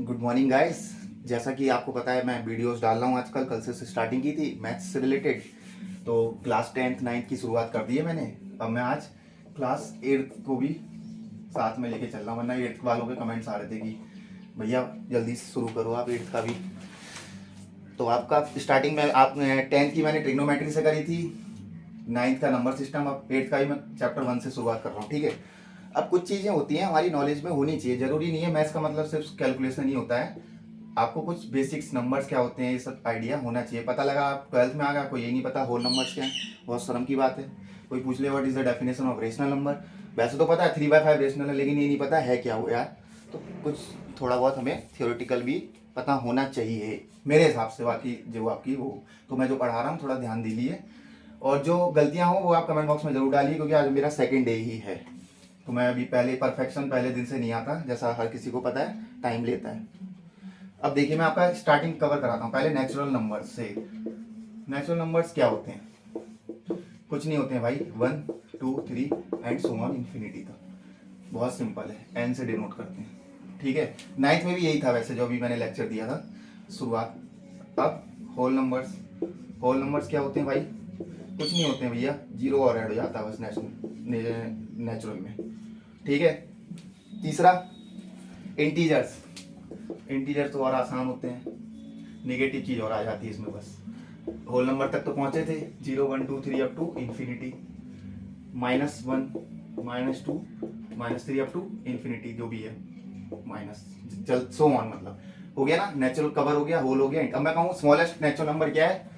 Good morning guys. जैसा कि आपको पता है मैं वीडियोस डाल रहा हूँ आजकल, कल से स्टार्टिंग की थी मैथ्स से रिलेटेड। तो क्लास 10th 9th की शुरुआत कर दी है मैंने। अब मैं आज क्लास 8th को भी साथ में लेके चल रहा हूँ, वरना 8th वालों के कमेंट्स आ रहे थे कि भैया जल्दी से शुरू करो आप 8th का भी। तो आपका स्टार्टिंग में आपने 10th की मैंने ट्रिग्नोमेट्री से करी थी, 9th का नंबर सिस्टम, अब 8th का भी मैं चैप्टर 1 से शुरुआत कर रहा हूँ। ठीक है, अब कुछ चीज़ें होती हैं हमारी नॉलेज में होनी चाहिए, ज़रूरी नहीं है मैथ्स का मतलब सिर्फ कैलकुलेशन ही होता है। आपको कुछ बेसिक्स नंबर्स क्या होते हैं ये सब आइडिया होना चाहिए। पता लगा आप 12th में आ गया, कोई ये नहीं पता होल नंबर्स क्या है, बहुत शर्म की बात है। कोई पूछ ले what is the definition of rational number, वैसे तो पता है 3/5 रेशनल है, लेकिन ये नहीं पता है क्या हो यार। तो कुछ थोड़ा बहुत हमें थियोरेटिकल भी पता होना चाहिए मेरे हिसाब से, बाकी जो आपकी वो। तो मैं जो पढ़ा रहा हूँ थोड़ा ध्यान दीजिए, और जो गलतियाँ हो वो आप कमेंट बॉक्स में जरूर डालिए, क्योंकि आज मेरा सेकेंड डे ही है। तो मैं अभी पहले परफेक्शन पहले दिन से नहीं आता, जैसा हर किसी को पता है, टाइम लेता है। अब देखिए मैं आपका स्टार्टिंग कवर कराता हूँ पहले नेचुरल नंबर्स से। नेचुरल नंबर्स क्या होते हैं? कुछ नहीं होते हैं भाई, 1 2 3 एंड सो ऑन इन्फिनिटी तक। बहुत सिंपल है, एन से डिनोट करते हैं। ठीक है, 9th में भी यही था वैसे, जो अभी मैंने लेक्चर दिया था शुरुआत। अब होल नंबर्स, होल नंबर्स क्या होते हैं भाई? कुछ नहीं होते हैं भैया, जीरो और ऐड हो जाता है बस नेचुरल में। ठीक है, तीसरा इंटीजर्स। इंटीजर तो और आसान होते हैं, नेगेटिव चीज़ और आ जाती है इसमें बस। होल नंबर तक तो पहुंचे थे, 0 1 2 3 up to infinity, -1 -2 -3 up to infinity, जो भी है माइनस, चल सो ऑन, मतलब हो गया ना, नेचुरल कवर हो गया, होल हो गया। अब मैं कहूँ स्मॉलेस्ट नेचुरल नंबर क्या है?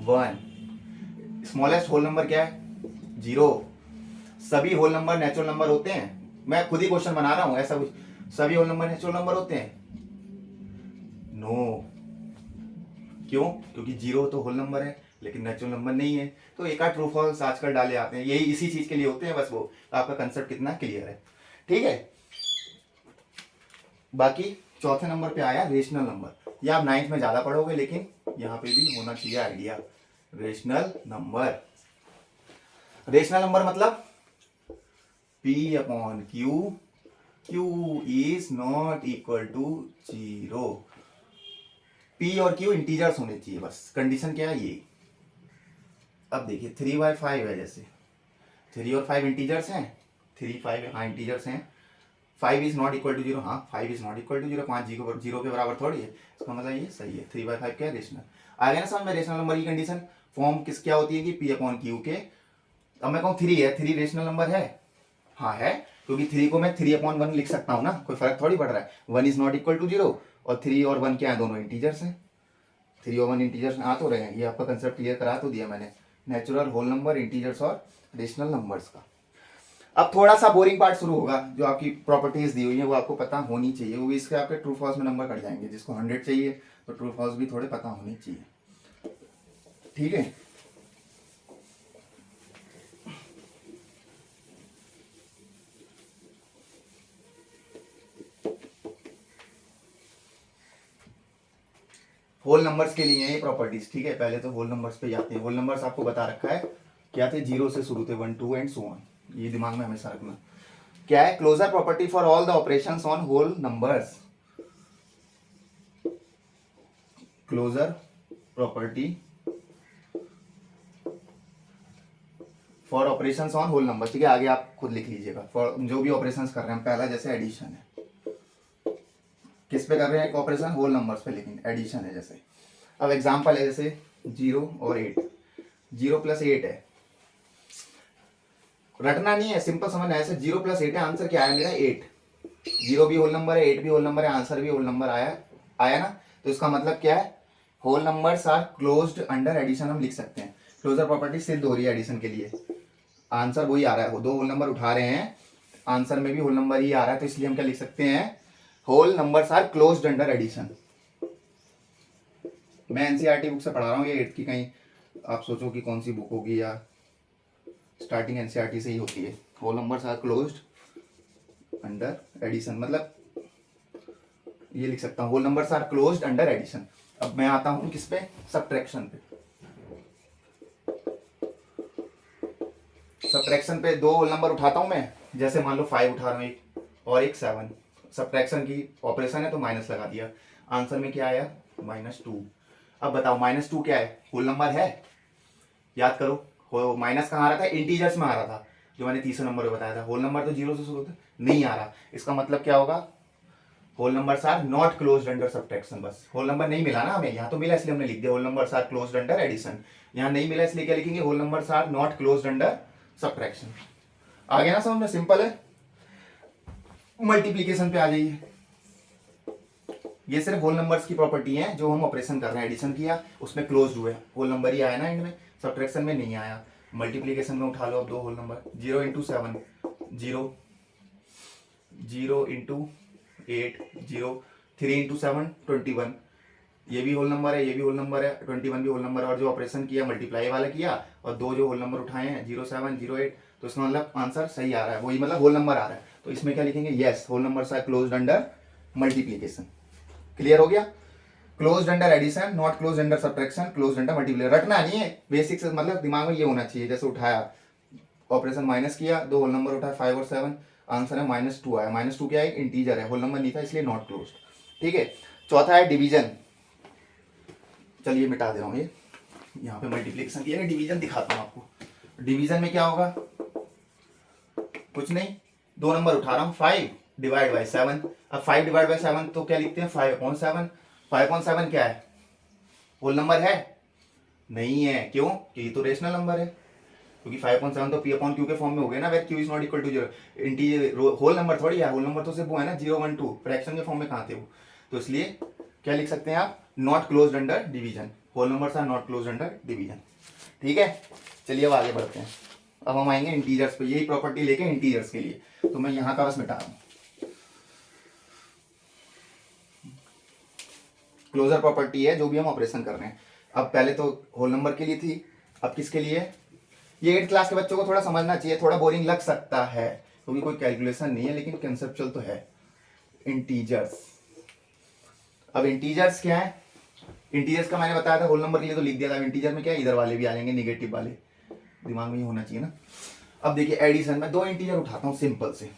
1। स्मॉलेस्ट होल नंबर क्या है? 0। सभी होल नंबर नेचुरल नंबर होते हैं? मैं खुद ही क्वेश्चन बना रहा हूँ, ऐसा कुछ सभी होल नंबर नेचुरल नंबर होते हैं? नो। क्यों? क्योंकि 0 तो होल नंबर है लेकिन नेचुरल नंबर नहीं है। तो एक आध ट्रू फॉल्स आजकल डाले आते हैं, यही इसी चीज के लिए होते हैं बस। वो तो आपका कंसेप्ट कितना क्लियर है? ठीक है, बाकी चौथे नंबर पे आया रेशनल नंबर। ये आप 9th में ज्यादा पढ़ोगे, लेकिन यहाँ पे भी होना चाहिए idea. Rational number, rational number मतलब P upon Q, Q is not equal to 0। P और Q इंटीजर्स होने चाहिए बस, कंडीशन क्या है ये। अब देखिए 3/5 है, जैसे 3 और 5 इंटीजर्स हैं, 3 5 हाँ इंटीजर्स हैं। 5 इज नॉट इक्वल टू 0, हाँ 5 is not equal to 0, 5 zero के बराबर थोड़ी है, इसका मतलब ये सही है। 3/5 क्या है? रेशनल। आ गया ना समझ में रेशनल नंबर की कंडीशन? फॉर्म किस क्या होती है कि P अपॉन Q के। अब मैं कहूँ 3 है, 3 रेशनल नंबर है? हाँ है, क्योंकि 3 को मैं 3/1 लिख सकता हूँ ना, कोई फर्क थोड़ी पड़ रहा है। 1 इज नॉट इक्वल टू 0, और 3 और 1 क्या है? दोनों इंटीजर्स हैं। 3 और 1 इंटीजर्स आ तो रहे हैं, ये आपका कंसेप्ट क्लियर करा तो दिया मैंने, नेचुरल, होल नंबर, इंटीजर्स और रेशनल नंबर्स का। अब थोड़ा सा बोरिंग पार्ट शुरू होगा, जो आपकी प्रॉपर्टीज दी हुई है वो आपको पता होनी चाहिए, वो भी इसके आपके ट्रू फॉल्स में नंबर कट जाएंगे। जिसको 100 चाहिए तो ट्रू फॉल्स भी थोड़े पता होने चाहिए। ठीक है, होल नंबर्स के लिए ये प्रॉपर्टीज। ठीक है, पहले तो होल नंबर्स पे जाते हैं। होल नंबर्स आपको बता रखा है क्या थे, 0 से शुरू थे, 1 2 एंड सो ऑन, ये दिमाग में हमेशा रखना। क्या है? Closure property for all the operations on whole numbers. Closure property for operations on whole number. ठीक है, आगे आप खुद लिख लीजिएगा। फॉर जो भी ऑपरेशंस कर रहे हैं, पहला जैसे एडिशन है, किस पे कर रहे हैं एक ऑपरेशन? होल नंबर्स पे, लेकिन एडिशन है जैसे। अब एग्जांपल है जैसे 0 और 8, 0 + 8 है, रटना नहीं है, सिंपल समझना है। ऐसे 0 + 8 है, आंसर क्या आया मेरा? 8। 0 भी होल नंबर है, 8 भी होल नंबर है, आंसर भी होल नंबर आया, आया ना। तो इसका मतलब क्या है? Whole numbers are closed under addition, हम लिख सकते हैं। क्लोजर प्रॉपर्टी सिद्ध हो रही है एडिशन के लिए। आंसर वही आ रहा है, वो दो होल नंबर उठा रहे हैं, आंसर में भी होल नंबर ही आ रहा है, तो इसलिए हम क्या लिख सकते हैं? Whole numbers are closed under addition. मैं एनसीईआरटी बुक से पढ़ा रहा हूँ ये 8th की, कहीं आप सोचो कि कौन सी बुक होगी, या स्टार्टिंग एनसीईआरटी से ही होती है। Whole numbers are closed under addition, मतलब ये लिख सकता हूँ, whole numbers are closed under addition. अब मैं आता हूँ किस पे? सब्ट्रैक्शन पे। सब्ट्रैक्शन पे दो होल नंबर उठाता हूँ मैं, जैसे मान लो 5 उठा रहा हूँ एक, और एक 7, सब्ट्रैक्शन की ऑपरेशन है तो माइनस लगा दिया। आंसर में क्या आया? -2। अब बताओ -2 क्या है? होल नंबर है? याद करो, हो माइनस कहाँ आ रहा था? इंटीजर्स में आ रहा था, जो मैंने तीसरे नंबर में बताया था। होल नंबर तो 0 से शुरू होता नहीं आ रहा। इसका मतलब क्या होगा? Whole numbers are not closed under subtraction. बस होल नंबर नहीं मिला ना हमें, यहाँ तो मिला इसलिए हमने लिख दिया whole numbers are closed under addition. यहाँ नहीं मिला इसलिए क्या लिखेंगे? Whole numbers are not closed under subtraction. आ गया ना समझ में? सिंपल है। मल्टीप्लीकेशन पे आ जाइए। ये सिर्फ होल नंबर्स की प्रॉपर्टी है, जो हम ऑपरेशन कर रहे हैं, एडिशन किया उसमें क्लोज्ड हुए, होल नंबर ही आया ना एंड में, सब्ट्रैक्शन में नहीं आया। मल्टीप्लीकेशन में उठा लो अब दो whole number, 0 into 7 0, 0 into 8 0, 3 into 7 21। ये भी होल नंबर है, ये भी होल नंबर है, 21 भी होल नंबर है। और जो ऑपरेशन किया मल्टीप्लाई वाला किया और दो जो होल नंबर उठाए हैं 0 7 0 8, तो इसका मतलब आंसर सही आ रहा है, वही मतलब होल नंबर आ रहा है। तो इसमें क्या लिखेंगे? Yes, whole numbers are closed under multiplication. Clear हो गया? Closed under addition, not closed under subtraction, closed under multiplication. रटना नहीं है, बेसिक्स मतलब दिमाग में ये होना चाहिए। जैसे उठाया ऑपरेशन माइनस किया, दो होल नंबर उठाया 5 और 7, आंसर है -2 आया। -2 क्या है? इंटीजर है, होल नंबर नहीं था इसलिए नॉट क्लोज्ड। ठीक है। चौथा है डिवीजन। चलिए मिटा दे रहा हूँ ये, यहाँ पे मल्टीप्लिकेशन किया है, डिवीजन दिखाता हूँ आपको। डिवीजन में क्या होगा? कुछ नहीं, दो नंबर उठा रहा हूँ, 5 डिवाइड बाई 7। अब 5 डिवाइड बाई 7 तो क्या लिखते हैं? 5/7। 5/7 क्या है? होल नंबर है? नहीं है। क्यों? क्योंकि तो रेशनल नंबर है, क्योंकि 5/7 तो P/Q के फॉर्म में हो गया ना, where Q is not equal to 0। Integer whole number थोड़ी है, होल नंबर तो सिर्फ वो है ना 0 1 2, फ्रैक्शन के फॉर्म में कहाँ थे वो? तो इसलिए क्या लिख सकते हैं आप? Not closed under division. Whole numbers are not closed under division. ठीक है। चलिए अब आगे बढ़ते हैं। अब हम आएंगे इंटीजर्स पे, यही प्रॉपर्टी लेके इंटीजर्स के लिए। तो मैं यहाँ का बस मिटा रहा हूँ। क्लोजर प्रॉपर्टी है जो भी हम ऑपरेशन कर रहे हैं। अब पहले तो होल नंबर के लिए थी, अब किसके लिए? ये 8th क्लास के बच्चों को थोड़ा समझना चाहिए, थोड़ा बोरिंग लग सकता है क्योंकि कोई कैलकुलेशन नहीं है, लेकिन कंसेप्चुअल तो है। इंटीजर्स। अब इंटीजर्स क्या है? इंटीजर्स का मैंने बताया था, होल नंबर के लिए तो लिख दिया था। इंटीजर में क्या है? इधर वाले भी आ जाएंगे, निगेटिव वाले, दिमाग में ये होना चाहिए ना। अब देखिए एडिशन में दो इंटीजर उठाता हूँ सिंपल से,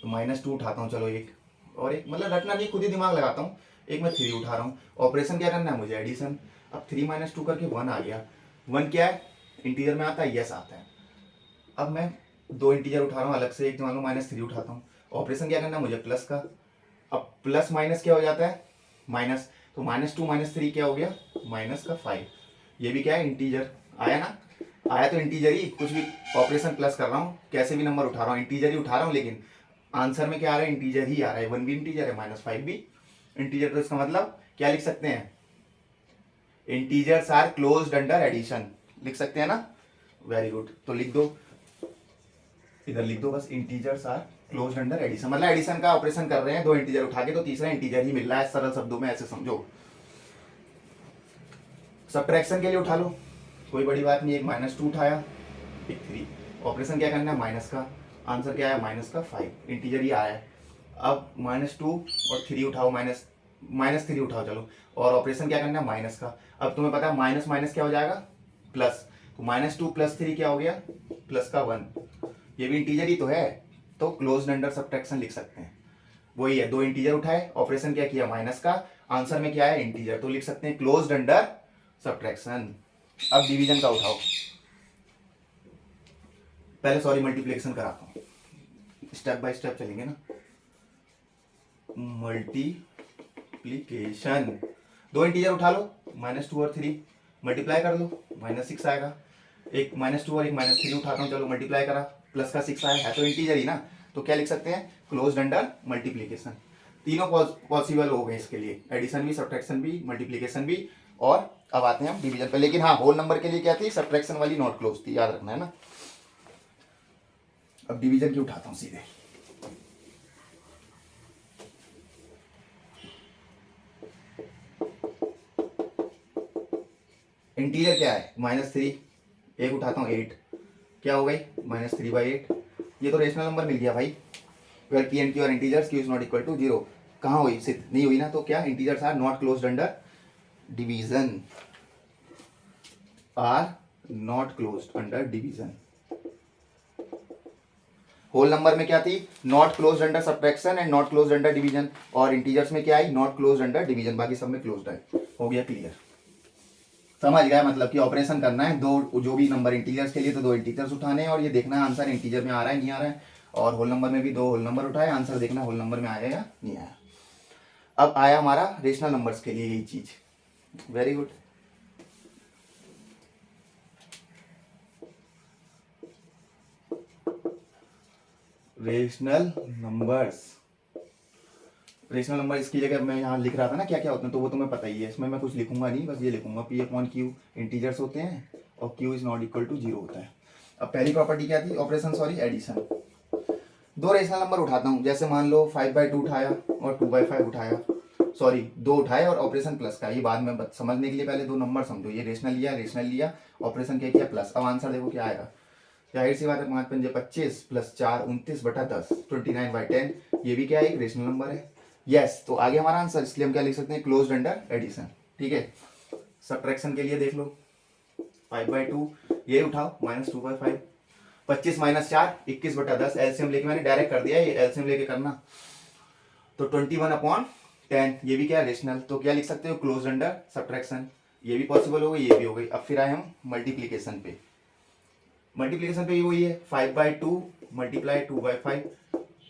-2 उठाता हूँ, चलो एक और एक, मतलब रटना नहीं, खुद ही दिमाग लगाता हूँ। एक मैं 3 उठा रहा हूँ, ऑपरेशन क्या करना है मुझे? एडिशन। अब 3 - 2 करके 1 आ गया। 1 क्या है? इंटीजर में आता है? यस आता है। अब मैं दो इंटीजर उठा रहा हूँ अलग से, एक मान लो -3 उठाता हूँ, ऑपरेशन क्या करना है मुझे? प्लस का। अब प्लस माइनस क्या हो जाता है? माइनस। तो -2 -3 क्या हो गया? -5। ये भी क्या है? इंटीजर। आया ना? आया तो इंटीजर ही, कुछ भी ऑपरेशन प्लस कर रहा हूँ, कैसे भी नंबर उठा रहा हूँ, इंटीजर ही उठा रहा हूँ, लेकिन आंसर में क्या आ रहा है? इंटीजर ही आ रहा है। 1 भी इंटीजर है, -5 भी इंटीजर। तो इसका मतलब क्या लिख सकते हैं? Integers are closed under addition, लिख सकते हैं ना? Very good. तो लिख दो, इधर लिख दो बस, integers are closed under addition. मतलब एडिशन का ऑपरेशन कर रहे हैं, दो इंटीजर उठा के, तो तीसरा इंटीजर ही मिल रहा है, सरल शब्दों में ऐसे समझो। सब्ट्रैक्शन के लिए उठा लो, कोई बड़ी बात नहीं, एक -2 उठाया, एक 3, ऑपरेशन क्या करना है? माइनस का। आंसर क्या है? -5, इंटीजर ही आया है। अब -2 और 3 उठाओ, -3 उठाओ चलो, और ऑपरेशन क्या करना है? माइनस का। अब तुम्हें पता है माइनस माइनस क्या हो जाएगा? प्लस। तो -2 + 3 क्या हो गया? प्लस का 1। ये भी इंटीजर ही तो है, तो क्लोज्ड अंडर सब्ट्रैक्शन लिख सकते हैं। वही है, दो इंटीजर उठाए, ऑपरेशन क्या किया? माइनस का, आंसर में क्या है? इंटीजर, तो लिख सकते हैं क्लोज्ड अंडर सब्ट्रैक्शन। अब डिवीजन का उठाओ, पहले सॉरी मल्टीप्लिकेशन कराता हूँ, स्टेप बाय स्टेप चलेंगे ना। मल्टीप्लिकेशन, दो इंटीजर उठा लो, -2 और 3, मल्टीप्लाई कर लो, -6 आएगा। एक -2 और एक -3 उठाता हूँ, चलो मल्टीप्लाई करा, प्लस का 6 आया, है तो इंटीजर ही ना, तो क्या लिख सकते हैं? Closed under multiplication. तीनों पॉसिबल हो गए इसके लिए, एडिशन भी, सब्ट्रैक्शन भी, मल्टीप्लिकेशन भी। और अब आते हैं हम डिवीजन पे, लेकिन हाँ होल नंबर के लिए क्या थी? सब्ट्रैक्शन वाली नॉट क्लोज थी, याद रखना है ना। अब डिवीजन की उठाता हूँ सीधे। इंटीजर क्या है? -3, एक उठाता हूँ 8, क्या हो गई? -3/8। ये तो रेशनल नंबर मिल गया भाई, where P and Q are integers, Q is not equal to 0। कहाँ हुई? सिद्ध नहीं हुई ना, तो क्या? Integers are not closed under division, are not closed under division. Whole number में क्या थी, not close under subtraction and not close under division, और इंटीजर्स में क्या आई, नॉट क्लोज अंडर डिवीजन, बाकी सब में क्लोज्ड है। हो गया क्लियर, समझ गया, मतलब कि ऑपरेशन करना है दो, जो भी नंबर इंटीजर्स के लिए तो दो इंटीजर्स उठाने हैं और ये देखना है आंसर इंटीजर में आ रहा है नहीं आ रहा है, और होल नंबर में भी दो होल नंबर उठाए, आंसर देखना होल नंबर में आया या नहीं आया। अब आया हमारा रेशनल नंबर्स के लिए यही चीज, very good. Rational numbers, rational number इसकी जगह मैं यहाँ लिख रहा था ना क्या क्या होते हैं, तो वो तुम्हें पता ही है, इसमें मैं कुछ लिखूंगा नहीं, बस ये लिखूंगा पी अपॉन क्यू इंटीजर्स होते हैं और Q is not equal to 0 होता है। अब पहली प्रॉपर्टी क्या थी, ऑपरेशन सॉरी एडिशन। दो रेशनल नंबर उठाता हूँ, जैसे मान लो 5/2 उठाया और 2/5 उठाया, सॉरी दो उठाए और ऑपरेशन प्लस का, ये बाद में समझने के लिए पहले दो नंबर समझो, ये रेशनल लिया ऑपरेशन क्या किया प्लस। अब आंसर देखो क्या आएगा, जाहिर सी बात है 5 पंजे 25 प्लस 4 29/10 29/10, ये भी क्या है एक रेशनल नंबर है। यस, तो आगे हमारा आंसर, इसलिए हम क्या लिख सकते हैं, क्लोज्ड अंडर एडिशन। ठीक है, सब्ट्रैक्शन के लिए देख लो 5/2 ये उठाओ -2/5, 25 - 4 21/10, एलसीएम लेके मैंने डायरेक्ट कर दिया, ये एलसीएम लेके करना, तो 21/10, ये भी क्या है रेशनल, तो क्या लिख सकते हो क्लोज्ड अंडर सब्ट्रैक्शन, ये भी पॉसिबल हो गई ये भी हो गई। अब फिर आए हम मल्टीप्लीकेशन पे, मल्टीप्लीकेशन पे वही है 5/2 मल्टीप्लाई 2/5,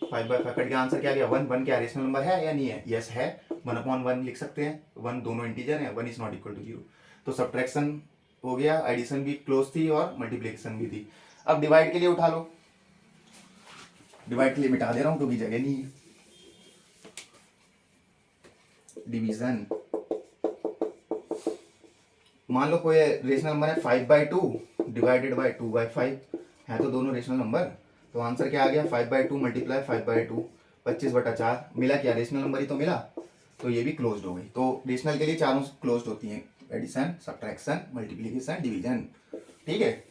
5/5 कट गया, आंसर क्या गया 1, 1 क्या रेशनल नंबर है या नहीं है, यस है, 1/1 लिख सकते हैं, 1 दोनों इंटीजर हैं, 1 इज नॉट इक्वल टू 0, तो सब्ट्रैक्शन हो गया, एडिशन भी क्लोज थी और मल्टीप्लीकेशन भी थी। अब डिवाइड के लिए उठा लो, डिवाइड के लिए मिटा दे रहा हूं क्योंकि जगह नहीं है, डिवीजन, मान लो कोई रेशनल नंबर है 5/2 डिवाइडेड बाय 2/5, है तो दोनों रेशनल नंबर, तो आंसर क्या आ गया 5/2 मल्टीप्लाई 5/2 25/4, मिला क्या रेशनल नंबर ही तो मिला, तो ये भी क्लोज्ड हो गई। तो रेशनल के लिए चारों क्लोज्ड होती हैं, एडिशन सब्ट्रैक्शन मल्टीप्लीकेशन डिवीजन। ठीक है,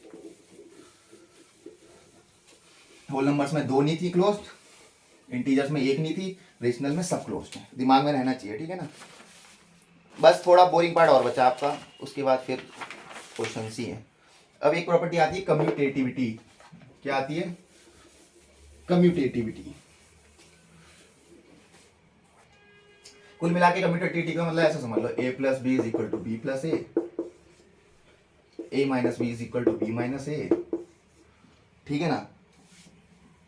होल नंबर्स में 2 नहीं थी क्लोज्ड, इंटीजर्स में 1 नहीं थी, रेशनल में सब क्लोज्ड है, दिमाग में रहना चाहिए, ठीक है ना। बस थोड़ा बोरिंग पार्ट और बचा आपका, उसके बाद फिर क्वेश्चन ही है। अब एक प्रॉपर्टी आती है कम्यूटेटिविटी, क्या आती है कम्यूटेटिविटी, कुल मिला के कम्यूटेटिविटी का मतलब ऐसा समझ लो a plus b is equal to b plus a minus b is equal to b minus a, ठीक है ना,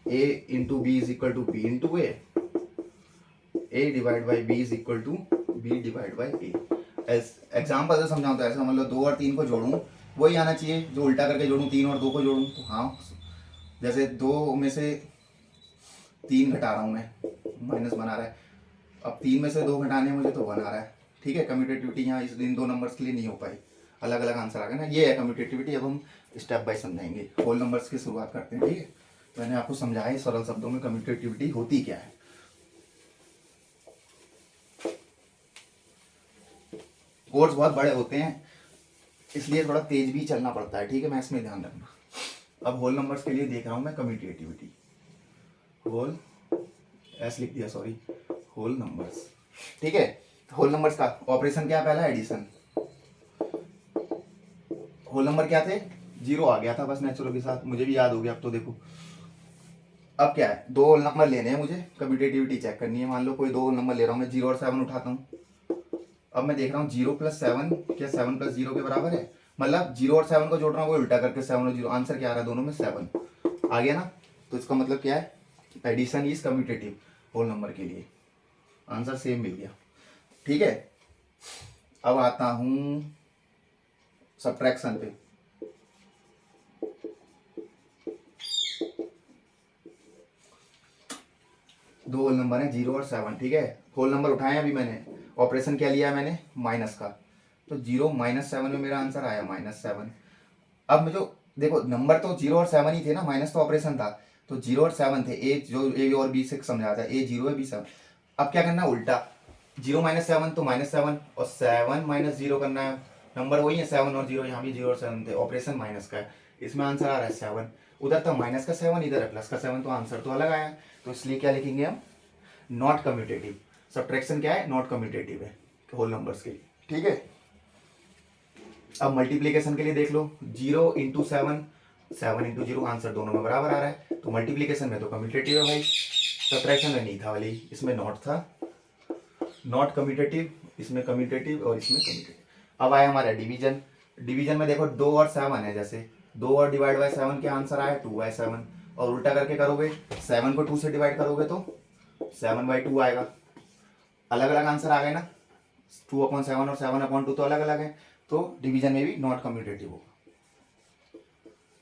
a into b is equal to b into a divide by b is equal to b divide by a. Example से समझाऊं तो ऐसा समझ लो 2 और 3 को जोड़ूं वही आना चाहिए, जो उल्टा करके जोड़ूं 3 और 2 को जोड़ूं, तो हाँ जैसे 2 में से 3 घटा रहा हूं मैं, माइनस बना रहा है, अब 3 में से 2 घटाने मुझे तो 1 आ रहा है, ठीक है। कम्यूटेटिविटी यहाँ इन दो नंबर्स के लिए नहीं हो पाई, अलग अलग आंसर आ गया ना, ये है कम्यूटेटिविटी। अब हम स्टेप बाय समझाएंगे, होल नंबर्स की शुरुआत करते हैं, ठीक है। मैंने आपको समझाया सरल शब्दों में कम्यूटेटिविटी होती क्या है। कोड्स बहुत बड़े होते हैं इसलिए थोड़ा तेज भी चलना पड़ता है, ठीक है, मैथ्स में ध्यान रखना। अब होल नंबर्स के लिए देख रहा हूं मैं कम्यूटेटिविटी, होल एस लिख दिया सॉरी, होल नंबर्स, ठीक है। होल नंबर्स का ऑपरेशन क्या है, पहला एडिशन, होल नंबर क्या थे 0 आ गया था बस नेचुरल के साथ, मुझे भी याद हो गया अब तो देखो। अब क्या है, 2 होल नंबर लेने हैं मुझे, कम्यूटेटिविटी चेक करनी है। मान लो कोई 2 होल नंबर ले रहा हूँ मैं, 0 और 7 उठाता हूँ। अब मैं देख रहा हूँ 0 + 7 क्या 7 + 0 के बराबर है, मतलब 0 और 7 को जोड़ रहा हूँ वो उल्टा करके 7 और 0, आंसर क्या आ रहा है दोनों में 7 आ गया ना, तो इसका मतलब क्या है addition is commutative whole number के लिए, आंसर सेम मिल गया, ठीक है। अब आता हूं सब्ट्रैक्शन पे, दो होल नंबर है 0 और 7, ठीक है। होल नंबर उठाए अभी मैंने, ऑपरेशन क्या लिया मैंने माइनस का, तो 0 - 7 में मेरा आंसर आया -7। अब मैं जो देखो नंबर तो 0 और 7 ही थे ना, माइनस तो ऑपरेशन था, तो 0 और 7 थे, ए जो ए और बी से समझाता है, ए 0 है बी 7। अब क्या करना उल्टा, 0 - 7 तो -7 और 7 - 0 करना है, नंबर वही है 7 और 0, यहाँ भी 0 और 7 थे, ऑपरेशन माइनस का है, इसमें आंसर आ रहा है 7, उधर था माइनस का 7 इधर है प्लस का 7, तो आंसर तो अलग आया, तो इसलिए क्या लिखेंगे हम नॉट कम्यूटेटिव। सब्ट्रैक्शन क्या है नॉट कम्यूटेटिव है होल नंबर्स के लिए, ठीक है। अब मल्टीप्लीकेशन के लिए देख लो 0 × 7 7 इंटू 0, आंसर दोनों में बराबर आ रहा है। तो मल्टीप्लीकेशन में तो कम्यूटेटिव है भाई, सब्ट्रैक्शन में नहीं था वाली, इसमें नॉट था, नॉट कम्यूटेटिव, इसमें कम्यूटेटिव और इसमें कम्यूटेटिव। अब आया हमारा डिवीजन। डिवीजन में देखो 2 और 7 है, जैसे 2 और डिवाइड बाय 7 के आंसर आया 2/7, और उल्टा करके करोगे 7 को 2 से डिवाइड करोगे तो 7/2 आएगा। अलग अलग आंसर आ गए ना, 2/7 और 7/2 तो अलग अलग है, तो डिवीजन में भी नॉट कम्यूटेटिव होगा।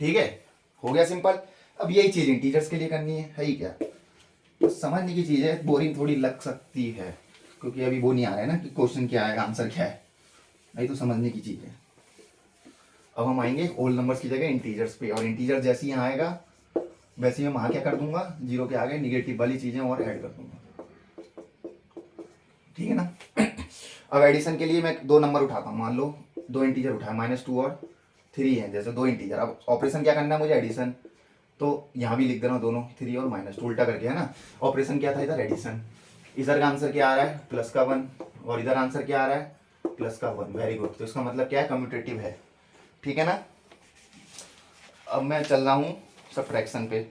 ठीक है, हो गया सिंपल। अब यही चीज इंटीजर्स के लिए करनी है ही क्या, तो समझने की चीज है, बोरिंग थोड़ी लग सकती है क्योंकि अभी वो नहीं आ रहा है ना कि क्वेश्चन क्या है आंसर क्या है, नहीं तो समझने की चीज है। अब हम आएंगे होल नंबर्स की जगह इंटीजर्स पे, और इंटीजर जैसे ही यहाँ आएगा वैसे ही मैं वहां क्या कर दूंगा, जीरो के आगे निगेटिव वाली चीजें और ऐड कर दूंगा। ठीक है ना। अब एडिशन के लिए मैं 2 नंबर उठाता हूँ, मान लो 2 इंटीजर उठाया, -2 और 3 है, जैसे 2 इंटीजर। अब ऑपरेशन क्या करना है मुझे, एडिशन, तो यहाँ भी लिख दे रहा हूँ दोनों 3 और -2 उल्टा करके, है ना। ऑपरेशन क्या था इधर, एडिशन। इधर का आंसर क्या आ रहा है, +1, और इधर आंसर क्या आ रहा है, +1। वेरी गुड, तो इसका मतलब क्या है, कम्यूटेटिव है। ठीक है ना। अब मैं चल रहा हूँ सब्ट्रैक्शन पे।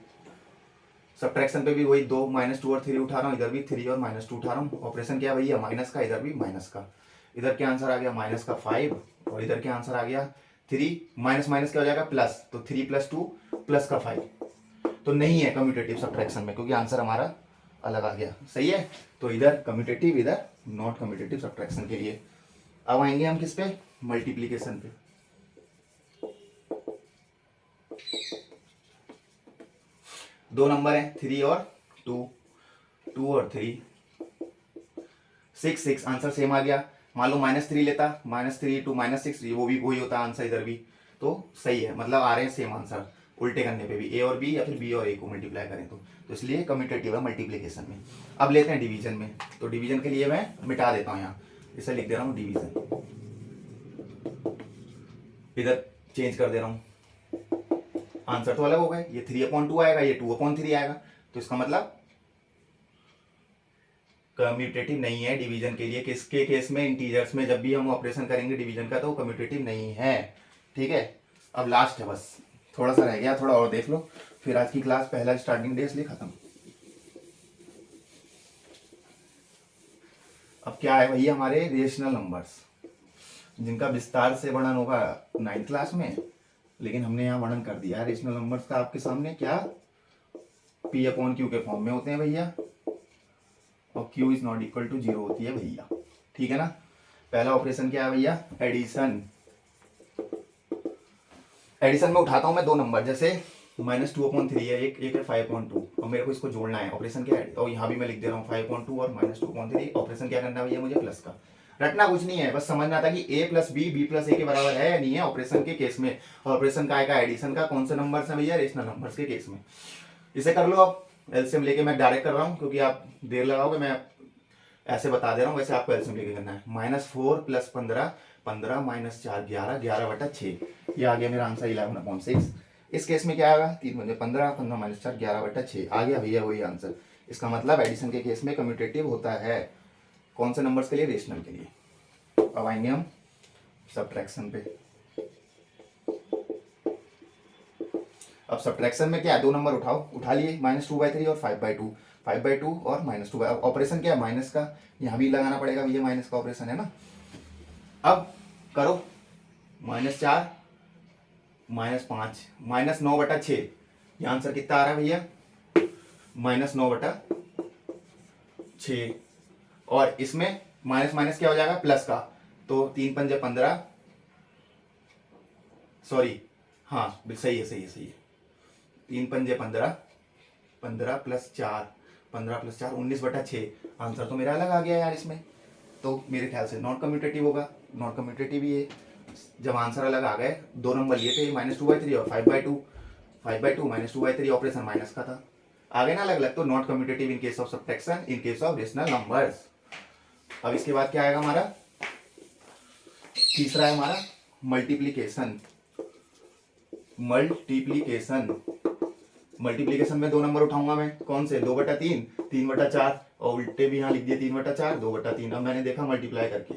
सब्ट्रैक्शन पे भी वही 2, -2 और 3 उठा रहा हूँ, इधर भी 3 और -2 उठा रहा हूँ। ऑपरेशन क्या भैया, माइनस का, इधर भी माइनस का। इधर क्या आंसर आ गया, -5, और इधर क्या आंसर आ गया 3, माइनस माइनस क्या हो जाएगा प्लस, तो 3 + 2 +5। तो नहीं है कम्यूटेटिव सब्ट्रैक्शन में, क्योंकि आंसर हमारा अलग आ गया। सही है, तो इधर कम्यूटेटिव, इधर नॉट कम्यूटेटिव सब्ट्रैक्शन के लिए। अब आएंगे हम किस पे, मल्टीप्लीकेशन पे। दो नंबर हैं 3 और 2, 2 और 3, 6 आंसर सेम आ गया। मान लो -3 लेता, -3 to -6, वो भी वही होता आंसर इधर भी, तो सही है, मतलब आ रहे हैं सेम आंसर। उल्टे करने पे भी ए और बी, या फिर बी और ए को मल्टीप्लाई करें तो इसलिए कम्यूटेटिव है मल्टीप्लीकेशन में। अब लेते हैं डिवीजन में, तो डिवीजन के लिए मैं मिटा देता हूँ, यहाँ इसे लिख दे रहा हूँ डिवीजन, इधर चेंज कर दे रहा हूँ। आंसर तो अलग हो गए, ये 3/2 आएगा, ये 2/3 आएगा, तो इसका मतलब कम्यूटेटिव नहीं है डिवीजन के लिए। किसके केस में, इंटीजर्स में, जब भी हम ऑपरेशन करेंगे डिवीजन का तो वो कम्यूटेटिव नहीं है। ठीक है, अब लास्ट है, बस थोड़ा सा रह गया, थोड़ा और देख लो, फिर आज की क्लास पहला स्टार्टिंग डे इसलिए खत्म। अब क्या है भैया, हमारे रेशनल नंबर्स, जिनका विस्तार से वर्णन होगा 9th क्लास में, लेकिन हमने यहाँ वर्णन कर दिया है रेशनल नंबर्स का आपके सामने। क्या P/Q के फॉर्म में होते हैं भैया, और Q is not equal to 0 होती है भैया। ठीक है ना। पहला ऑपरेशन क्या है भैया, एडिशन। एडिशन में उठाता हूं मैं 2 नंबर, जैसे -2/3 है, एक है 5/2, और मेरे को इसको जोड़ना है। ऑपरेशन क्या है, और यहाँ भी मैं लिख दे रहा हूँ 5/2 और -2/3। ऑपरेशन क्या करना है भैया मुझे, प्लस का। रटना कुछ नहीं है, बस समझना था कि a + b, b + a के बराबर है या नहीं है ऑपरेशन के केस में। ऑपरेशन का आएगा एडिशन का, कौन से नंबर है भैया, रेशनल नंबर्स के केस में। इसे कर लो। अब एलसीएम लेके मैं डायरेक्ट कर रहा हूँ, क्योंकि आप देर लगाओगे, मैं ऐसे बता दे रहा हूँ, वैसे आपको एलसीएम लेके करना है। -4 + 15, 15 - 4 11, 11/6, ये आ गया मेरा आंसर 11/6। इस केस में क्या आएगा, 3 × 15, 15 - 4 11/6 आ गया भैया वही आंसर। इसका मतलब एडिशन के केस में कम्यूटेटिव होता है। कौन से नंबर्स के लिए, रेशनल के लिए। अब आएंगे हम सब्ट्रैक्शन पे। अब सब्ट्रैक्शन में क्या है, 2 नंबर उठा लिए, -2/3 और 5/2, 5/2 और -2। अब ऑपरेशन क्या है, माइनस का, यहाँ भी लगाना पड़ेगा भैया, माइनस का ऑपरेशन है ना। अब करो, -4 -5 -9/6, ये आंसर कितना आ रहा है भैया, -9/6। और इसमें माइनस माइनस क्या हो जाएगा, प्लस का, तो 3 × 5 = 15, सॉरी, हाँ सही है, 3 × 5 = 15, 15 + 4, 15 + 4 19/6। आंसर तो मेरा अलग आ गया यार इसमें, तो मेरे ख्याल से नॉट कम्यूटेटिव होगा। नॉट कम्यूटेटिव ही है, जब आंसर अलग आ गए, 2 नंबर लिए थे, -2/3 और 5/2, 5/2 -2/3, ऑपरेशन माइनस का था, आ गए ना अलग अलग, तो not commutative in case of subtraction, in case of rational numbers. अब इसके बाद क्या आएगा हमारा, तीसरा है हमारा मल्टीप्लीकेशन। मल्टीप्लीकेशन में 2 नंबर उठाऊंगा मैं, कौन से, 2/3, 3/4, और उल्टे भी यहाँ लिख दिए 3/4, 2/3। अब मैंने देखा मल्टीप्लाई करके,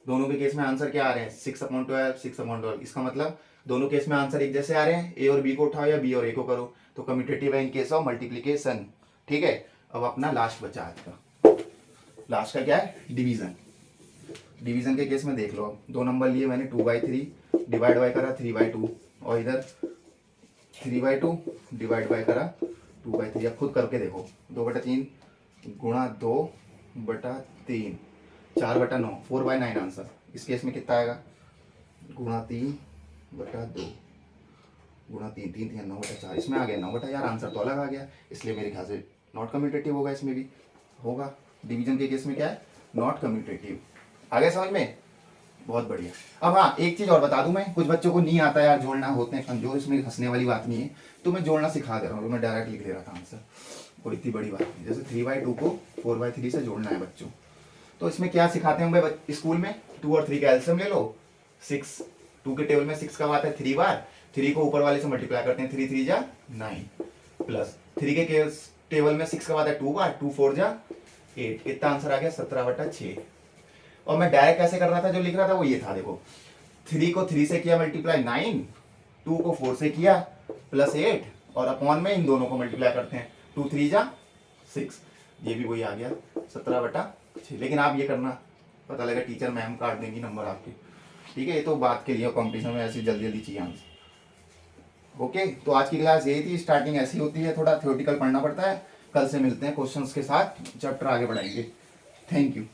दोनों के केस में आंसर क्या आ रहे हैं, 6/12, 6/12। इसका मतलब दोनों केस में आंसर एक जैसे आ रहे हैं, ए और बी को उठाओ या बी और ए को करो, तो कम्यूटेटिव है इन केस ऑफ मल्टीप्लीकेशन। ठीक है, अब अपना लास्ट बचा आज का, लास्ट का क्या है, डिवीजन। डिवीजन के केस में देख लो, अब 2 नंबर लिए मैंने, 2/3 डिवाइड बाय करा 3/2, और इधर 3/2 डिवाइड बाय करा 2/3। अब खुद करके देखो, 2/3 गुणा 2/3 4/9 4/9 आंसर। इस केस में कितना आएगा, गुणा 3/2 गुणा 3 3 3 9/4। इसमें आ गया 9/, यार आंसर तो अलग आ गया, इसलिए मेरे ख्याल से नॉट कम्यूटेटिव होगा। इसमें भी होगा, डिवीजन के केस में क्या है, नॉट कम्यूटेटिव। आ गया समझ में, बहुत बढ़िया। अब हाँ, एक चीज और बता दूं मैं, कुछ बच्चों को नहीं आता यार जोड़ना, होते हैं कमजोर, इसमें हंसने वाली बात नहीं है, तो मैं जोड़ना सिखा दे रहा हूँ, मैं डायरेक्ट लिख दे रहा था आंसर, कोई इतनी बड़ी बात नहीं। जैसे 3/2 को 4/3 से जोड़ना है बच्चों, तो इसमें क्या सिखाते हैं भाई स्कूल में, 2 और 3 का एलसीएम ले लो, 6, 2 के टेबल में 6 कब आता है, 3 बार, 3 को ऊपर वाले से मल्टीप्लाई करते हैं, 3 3 जा 9, प्लस 3 के टेबल में 6 कब आता है, 2 बार, 2 4 जा 8, कितना आंसर आ गया, 17/6। और मैं डायरेक्ट कैसे कर रहा था, जो लिख रहा था वो ये था, देखो 3 को 3 से किया मल्टीप्लाई 9, 2 को 4 से किया प्लस 8, और अपॉन में इन दोनों को मल्टीप्लाई करते हैं, 2 3 जा 6, ये भी वही आ गया 17/6। लेकिन आप ये करना, पता लगा टीचर मैम काट देंगी नंबर आपके, ठीक है, ये तो बात के लिए कंपटीशन में ऐसी जल्दी जल्दी चाहिए आंसर। ओके, तो आज की क्लास यही थी, स्टार्टिंग ऐसी होती है, थोड़ा थ्योरेटिकल पढ़ना पड़ता है। कल से मिलते हैं क्वेश्चंस के साथ, चैप्टर आगे बढ़ाएंगे। Thank you.